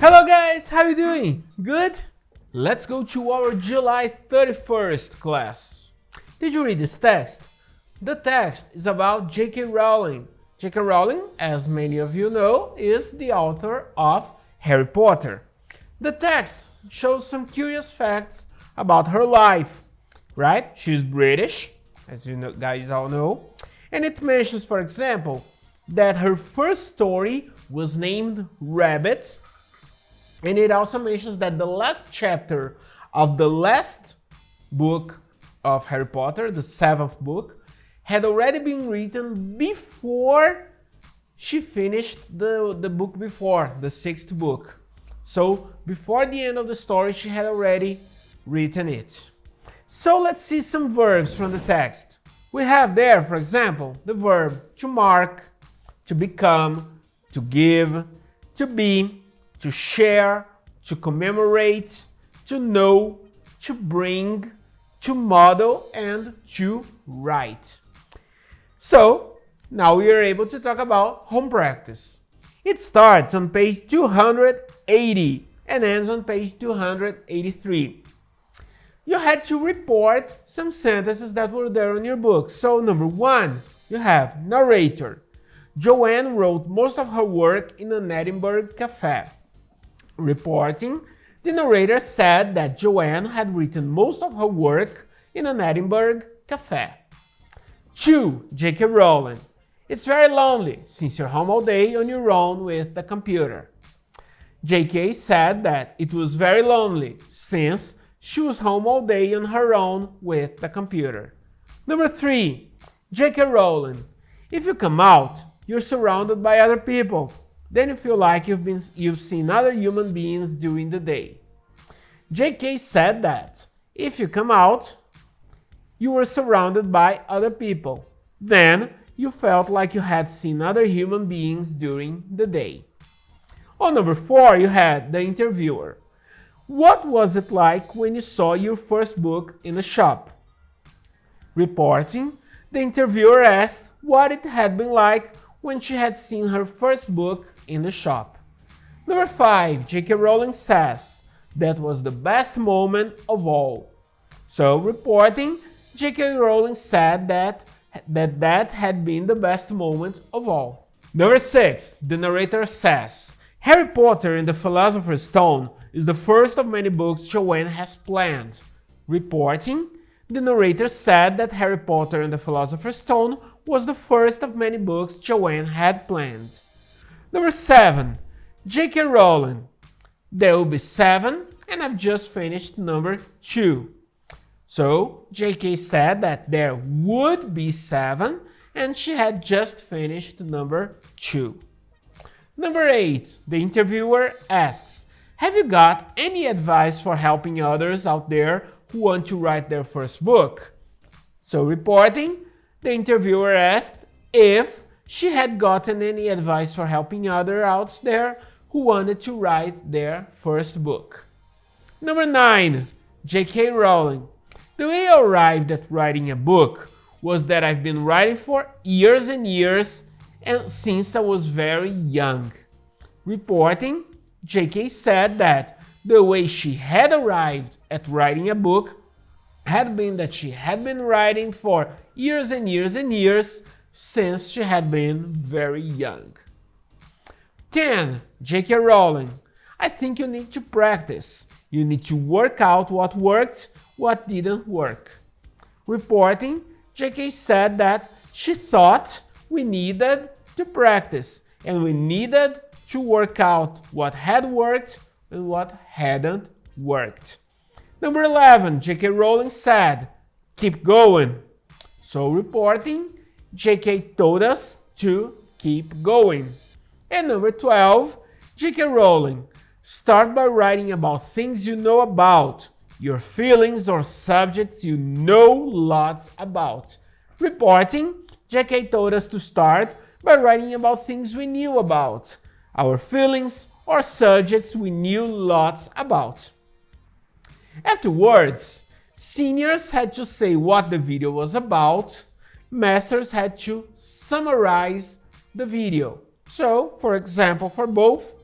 Hello guys, how you doing? Good? Let's go to our July 31st class. Did you read this text? The text is about J.K. Rowling. J.K. Rowling, as many of you know, is the author of Harry Potter. The text shows some curious facts about her life, right? She's British, as you guys all know, and it mentions, for example, that her first story was named Rabbit. And it also mentions that the last chapter of the last book of Harry Potter, the 7th book, had already been written before she finished the book before, the 6th book. So before the end of the story, she had already written it. So let's see some verbs from the text. We have there, for example, the verb to mark, to become, to give, to be, to share, to commemorate, to know, to bring, to model, and to write. So, now we are able to talk about home practice. It starts on page 280 and ends on page 283. You had to report some sentences that were there in your book. So, number 1, you have narrator. Joanne wrote most of her work in an Edinburgh cafe. Reporting, the narrator said that Joanne had written most of her work in an Edinburgh cafe. 2. J.K. Rowling. It's very lonely since you're home all day on your own with the computer. J.K. said that it was very lonely since she was home all day on her own with the computer. Number 3. J.K. Rowling. If you come out, you're surrounded by other people. Then you feel like you've seen other human beings during the day. J.K. said that if you come out, you were surrounded by other people. Then you felt like you had seen other human beings during the day. On number 4, you had the interviewer. What was it like when you saw your first book in a shop? Reporting, the interviewer asked what it had been like when she had seen her first book in the shop. Number 5, J.K. Rowling says that was the best moment of all. So, reporting, J.K. Rowling said that had been the best moment of all. Number 6, the narrator says, Harry Potter and the Philosopher's Stone is the first of many books Joanne has planned. Reporting, the narrator said that Harry Potter and the Philosopher's Stone was the first of many books Joanne had planned. Number 7, J.K. Rowling. There will be 7, and I've just finished number 2. So, J.K. said that there would be 7, and she had just finished number 2. Number 8, the interviewer asks, have you got any advice for helping others out there who want to write their first book? So, reporting, the interviewer asked if she had gotten any advice for helping others out there who wanted to write their first book. Number 9, J.K. Rowling. The way I arrived at writing a book was that I've been writing for years and years and since I was very young. Reporting, J.K. said that the way she had arrived at writing a book had been that she had been writing for years and years and years since she had been very young. 10. J.K. Rowling. I think you need to practice. You need to work out what worked, what didn't work. Reporting, J.K. said that she thought we needed to practice and we needed to work out what had worked and what hadn't worked. Number 11, J.K. Rowling said, keep going. So reporting, J.K. told us to keep going. And number 12, J.K. Rowling, start by writing about things you know about, your feelings or subjects you know lots about. Reporting, J.K. told us to start by writing about things we knew about, our feelings or subjects we knew lots about. Afterwards, seniors had to say what the video was about, masters had to summarize the video. So, for example, for both,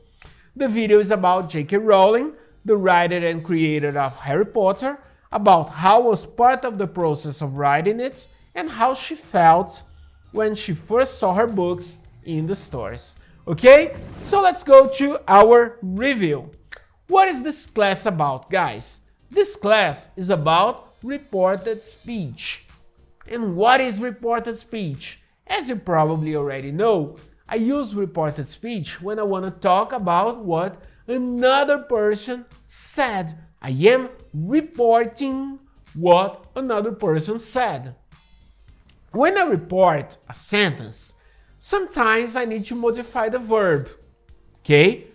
The video is about J.K. Rowling, the writer and creator of Harry Potter, about how was part of the process of writing it and how she felt when she first saw her books in the stores. Okay, so let's go to our review. What is this class about, guys? This class is about reported speech. And what is reported speech? As you probably already know, I use reported speech when I want to talk about what another person said. I am reporting what another person said. When I report a sentence, sometimes I need to modify the verb, okay?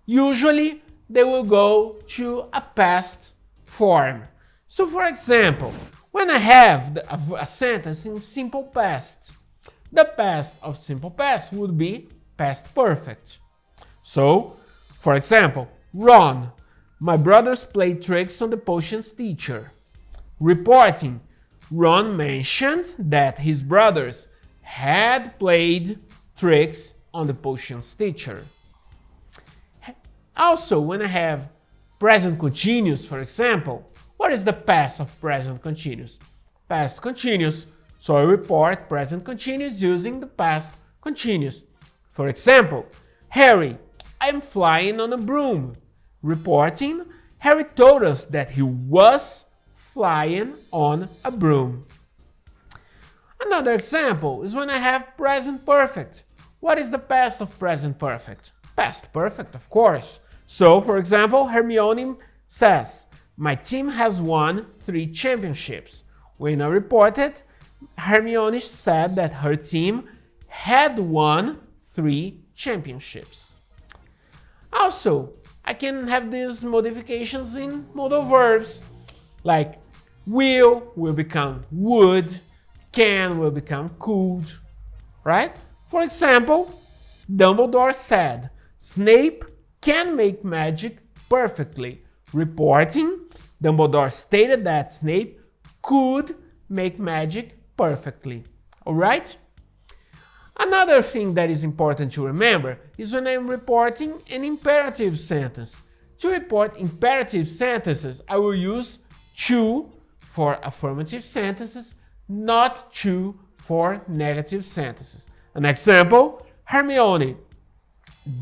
Usually, they will go to a past form. So, for example, when I have a sentence in simple past, the past of simple past would be past perfect. So, for example, Ron, my brothers played tricks on the potions teacher. Reporting, Ron mentioned that his brothers had played tricks on the potions teacher. Also, when I have present continuous, for example, what is the past of present continuous? Past continuous. So I report present continuous using the past continuous. For example, Harry, I'm flying on a broom. Reporting, Harry told us that he was flying on a broom. Another example is when I have present perfect. What is the past of present perfect? Past perfect, of course. So, for example, Hermione says, my team has won 3 championships. When I reported, Hermione said that her team had won 3 championships. Also, I can have these modifications in modal verbs, like will become would, can will become could, right? For example, Dumbledore said, Snape can make magic perfectly. Reporting, Dumbledore stated that Snape could make magic perfectly. Alright? Another thing that is important to remember is when I'm reporting an imperative sentence. To report imperative sentences, I will use to for affirmative sentences, not to for negative sentences. An example, Hermione,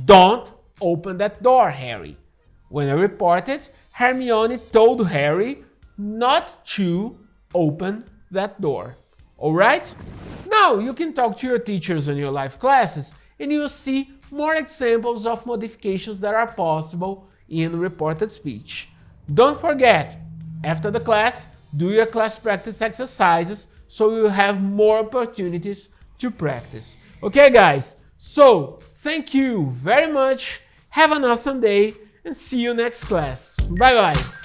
don't open that door, Harry. When I reported, Hermione told Harry not to open that door. Alright? Now you can talk to your teachers in your live classes and you'll see more examples of modifications that are possible in reported speech. Don't forget, after the class, do your class practice exercises so you have more opportunities to practice. Okay, guys? So, thank you very much. Have an awesome day and see you next class. Bye bye.